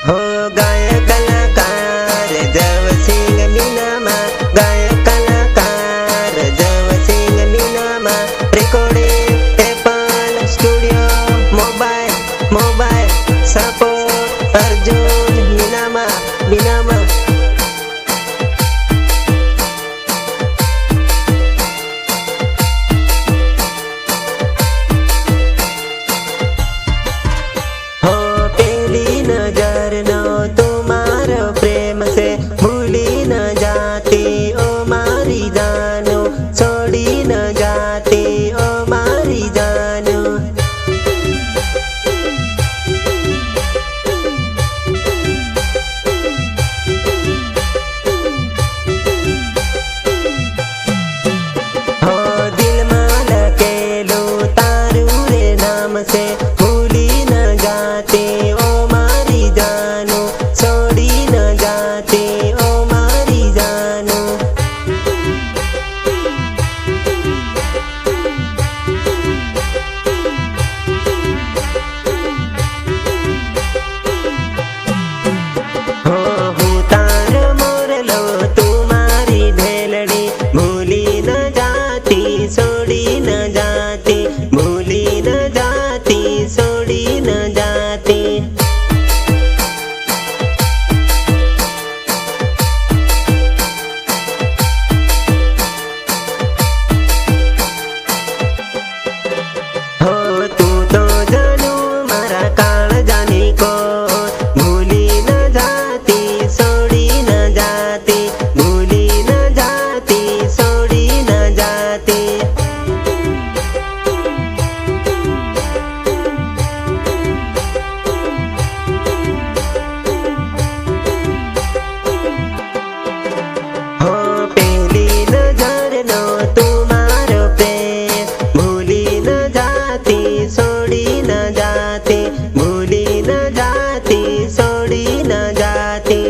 हो गाय कलाकार जवसिंग मीनामा गाय कलाकार जवसिंग मीनामा recording Apple studio mobile support Arjun मीनामा हो पहली नजर नो तुम्हारो प्रेम से भूली न जाती ओ मारी जानो छोड़ी न जाती ओ मारी जानो हो दिल में लकेलो तारू रे नाम से भूली न जाती ओ मारी जानो छोड़ी न जाती ओ मारी जानो हो हूँ तार मोरलो तुम्हारी ढेलड़ी भूली न जाती छोड़ी न जाती भूली न जाती छोड़ी न जाती हो तू तो जानू मारा काल जानी को भूली न जाती छोड़ी न जाती भूली न जाती छोड़ी न जाती हो पहली नजर नो तुम्हारो प्रेम भूली न जाती छोड़ी न जाती भूली न जाती छोड़ी न जाती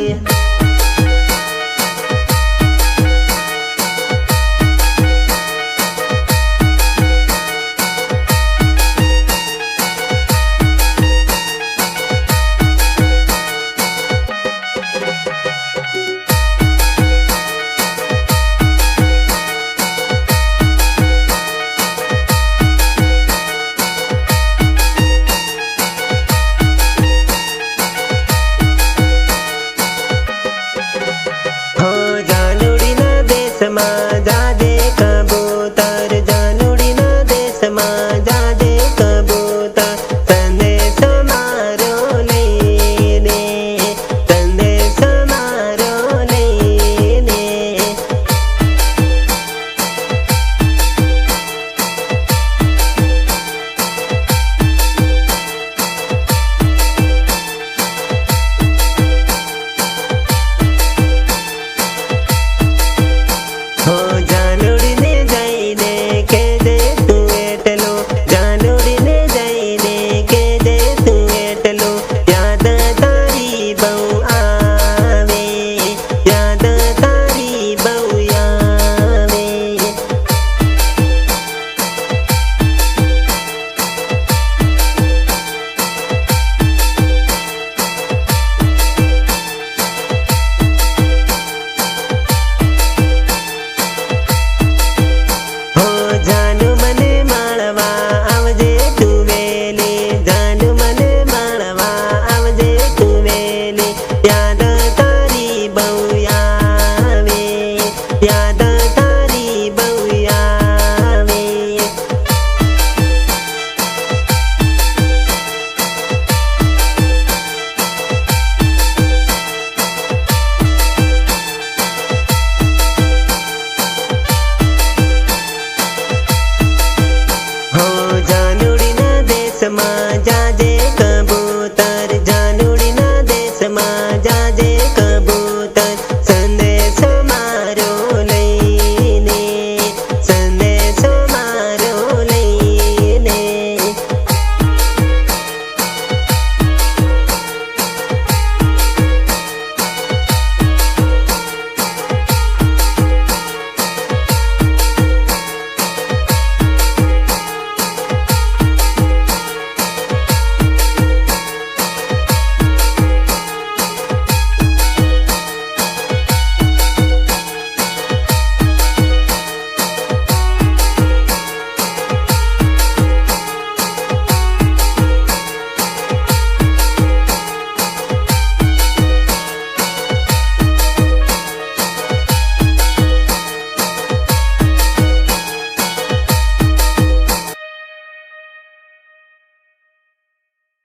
हो जानुड़ी न देश में जाजे कबूतर जानुड़ी न देश में जाजे कबूतर संदेश मारो लेने संदेश मारो लेने हो जानुड़ी ने जाइने के दे तू एटलो जानुड़ी ने जाइने के दे तू एटलो याद तारी बहु आवे याद तारी बहु आवे हो जानू मने माळवा आवजे तू वेले जानू मने माळवा आवजे तू वेले याद तारी बहु आवे याद तारी बहु आवे हो जानुड़ी न देश में